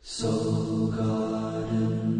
Soul Garden.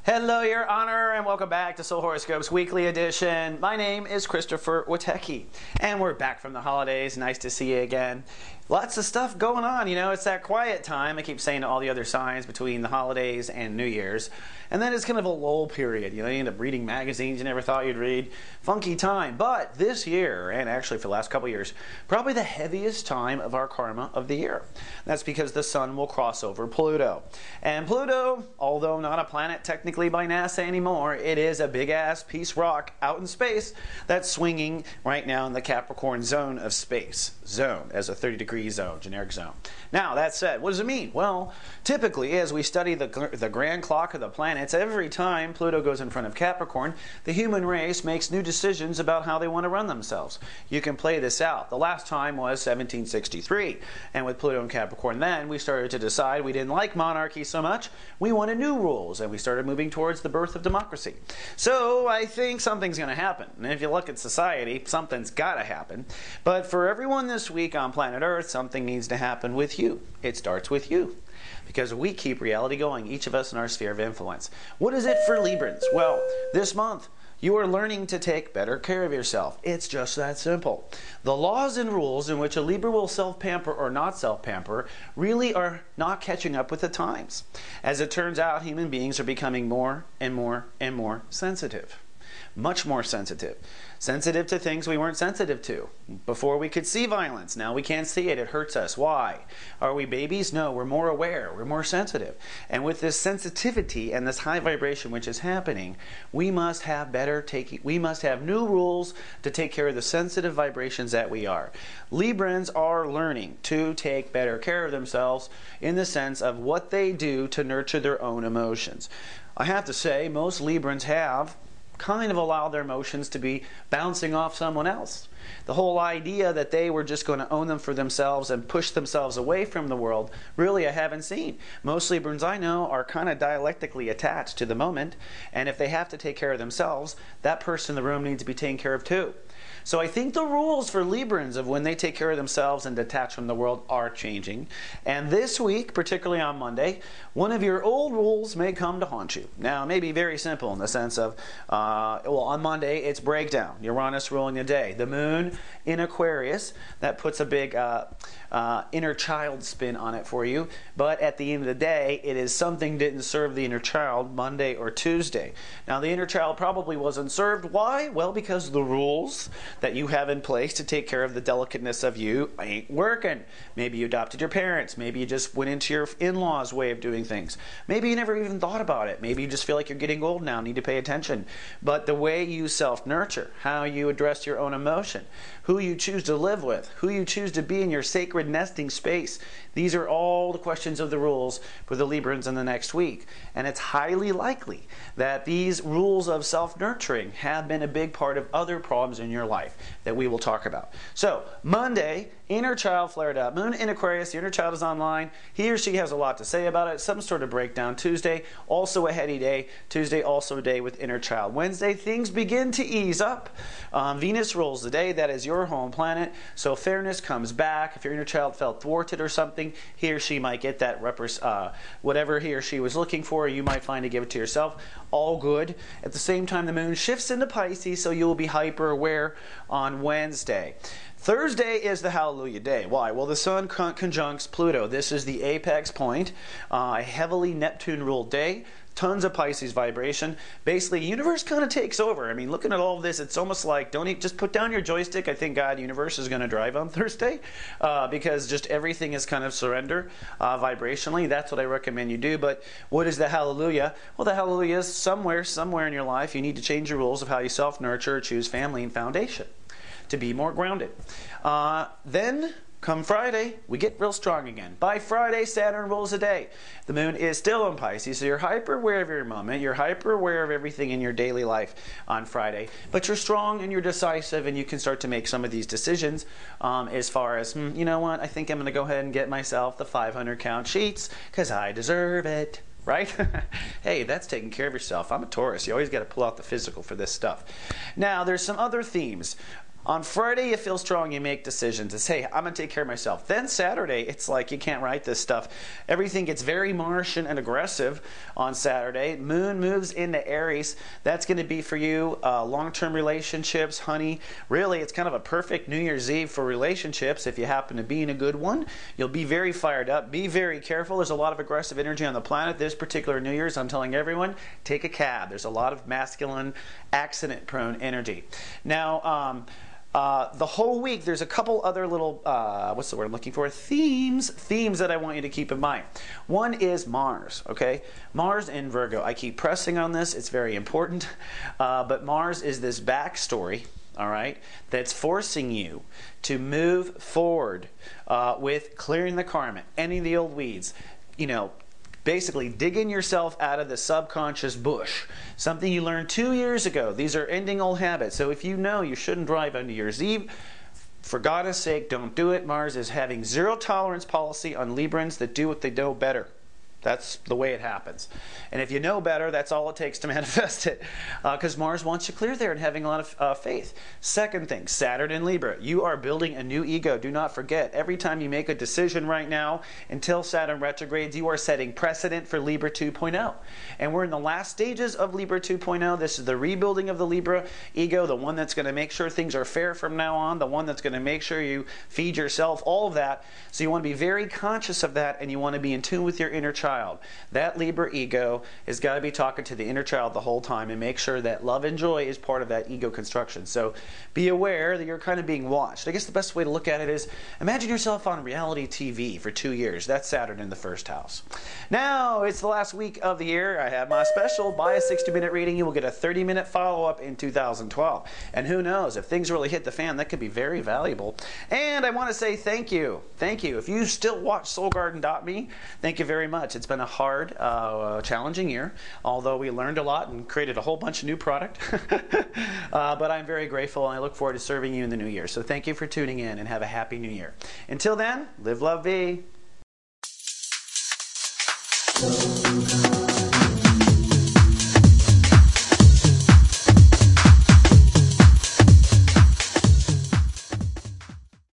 Hello, Your Honor, and welcome back to Soul Horoscopes Weekly Edition. My name is Christopher Witecki, and we're back from the holidays. Nice to see you again. Lots of stuff going on. You know, it's that quiet time. I keep saying to all the other signs between the holidays and New Year's. And then it's kind of a lull period. You know, you end up reading magazines you never thought you'd read. Funky time. But this year, and actually for the last couple of years, probably the heaviest time of our karma of the year. That's because the sun will cross over Pluto. And Pluto, although not a planet technically by NASA anymore, it is a big-ass piece rock out in space that's swinging right now in the Capricorn zone of space. Zone, as a 30-degree zone, generic zone. Now, that said, what does it mean? Well, typically, as we study the grand clock of the planets, every time Pluto goes in front of Capricorn, the human race makes new decisions about how they want to run themselves. You can play this out. The last time was 1763, and with Pluto and Capricorn then, we started to decide we didn't like monarchy so much, we wanted new rules, and we started moving towards the birth of democracy. So, I think something's going to happen. And if you look at society, something's got to happen. But for everyone this week on planet Earth, something needs to happen with you. It starts with you. Because we keep reality going, each of us in our sphere of influence. What is it for Librans? Well, this month, you are learning to take better care of yourself. It's just that simple. The laws and rules in which a Libra will self-pamper or not self-pamper really are not catching up with the times. As it turns out, human beings are becoming more and more and more sensitive. Much more sensitive. Sensitive to things we weren't sensitive to. Before we could see violence. Now we can't see it. It hurts us. Why? Are we babies? No, we're more aware. We're more sensitive. And with this sensitivity and this high vibration which is happening, we must have we must have new rules to take care of the sensitive vibrations that we are. Librans are learning to take better care of themselves in the sense of what they do to nurture their own emotions. I have to say, most Librans have kind of allowed their emotions to be bouncing off someone else. The whole idea that they were just going to own them for themselves and push themselves away from the world, really I haven't seen. Most Librans I know are kind of dialectically attached to the moment, and if they have to take care of themselves, that person in the room needs to be taken care of too. So I think the rules for Librans of when they take care of themselves and detach from the world are changing. And this week, particularly on Monday, one of your old rules may come to haunt you. Now, it may be very simple in the sense of, well, on Monday, it's breakdown. Uranus ruling the day. The moon in Aquarius, that puts a big inner child spin on it for you. But at the end of the day, it is something didn't serve the inner child Monday or Tuesday. Now, the inner child probably wasn't served. Why? Well, because the rules that you have in place to take care of the delicateness of you ain't working. Maybe you adopted your parents. Maybe you just went into your in-laws' way of doing things. Maybe you never even thought about it. Maybe you just feel like you're getting old now, need to pay attention. But the way you self-nurture, how you address your own emotion, who you choose to live with, who you choose to be in your sacred nesting space, these are all the questions of the rules for the Librans in the next week. And it's highly likely that these rules of self-nurturing have been a big part of other problems in your life that we will talk about. So, Monday, inner child flared up. Moon in Aquarius, the inner child is online. He or she has a lot to say about it. Some sort of breakdown. Tuesday, also a heady day. Tuesday, also a day with inner child. Wednesday, things begin to ease up. Venus rules the day. That is your home planet. So fairness comes back. If your inner child felt thwarted or something, he or she might get that whatever he or she was looking for. You might find to give it to yourself. All good. At the same time, the moon shifts into Pisces, so you'll be hyper aware on Wednesday. Thursday is the Hallelujah day. Why? Well, the Sun conjuncts Pluto. This is the apex point. A heavily Neptune-ruled day. Tons of Pisces vibration. Basically, universe kind of takes over. I mean, looking at all of this, it's almost like, just put down your joystick. I think God, universe is going to drive on Thursday because just everything is kind of surrender vibrationally. That's what I recommend you do. But what is the Hallelujah? Well, the Hallelujah is somewhere in your life, you need to change your rules of how you self-nurture, choose family and foundation to be more grounded. Then Come Friday, we get real strong again. By Friday, Saturn rules the day. The moon is still in Pisces, so you're hyper aware of your moment. You're hyper aware of everything in your daily life on Friday. But you're strong and you're decisive, and you can start to make some of these decisions as far as, you know what, I think I'm going to go ahead and get myself the 500 count sheets because I deserve it. Right? Hey, that's taking care of yourself. I'm a Taurus. You always got to pull out the physical for this stuff. Now, there's some other themes. On Friday, you feel strong, you make decisions. It's, hey, I'm going to take care of myself. Then Saturday, it's like you can't write this stuff. Everything gets very Martian and aggressive on Saturday. Moon moves into Aries. That's going to be for you long-term relationships, honey. Really, it's kind of a perfect New Year's Eve for relationships. If you happen to be in a good one, you'll be very fired up. Be very careful. There's a lot of aggressive energy on the planet. This particular New Year's, I'm telling everyone, take a cab. There's a lot of masculine, accident-prone energy. Now, the whole week, there's a couple other little, what's the word I'm looking for? Themes that I want you to keep in mind. One is Mars, okay? Mars in Virgo. I keep pressing on this. It's very important. But Mars is this backstory, all right, that's forcing you to move forward with clearing the karma, ending the old weeds, you know, basically digging yourself out of the subconscious bush. Something you learned 2 years ago. These are ending old habits. So if you know you shouldn't drive on New Year's Eve, for God's sake, don't do it. Mars is having zero tolerance policy on Librans that do what they know better. That's the way it happens. And if you know better, that's all it takes to manifest it. Because Mars wants you clear there and having a lot of faith. Second thing, Saturn in Libra. You are building a new ego. Do not forget, every time you make a decision right now, until Saturn retrogrades, you are setting precedent for Libra 2.0. And we're in the last stages of Libra 2.0. This is the rebuilding of the Libra ego, the one that's going to make sure things are fair from now on, the one that's going to make sure you feed yourself, all of that. So you want to be very conscious of that, and you want to be in tune with your inner child. That Libra ego has got to be talking to the inner child the whole time and make sure that love and joy is part of that ego construction. So be aware that you're kind of being watched. I guess the best way to look at it is imagine yourself on reality TV for 2 years. That's Saturn in the first house. Now, it's the last week of the year. I have my special. Buy a 60-minute reading. You will get a 30-minute follow-up in 2012. And who knows, if things really hit the fan, that could be very valuable. And I want to say thank you. Thank you. If you still watch SoulGarden.me, thank you very much. It's been a hard, challenging year, although we learned a lot and created a whole bunch of new product. But I'm very grateful, and I look forward to serving you in the new year. So thank you for tuning in, and have a happy new year. Until then, live, love, be.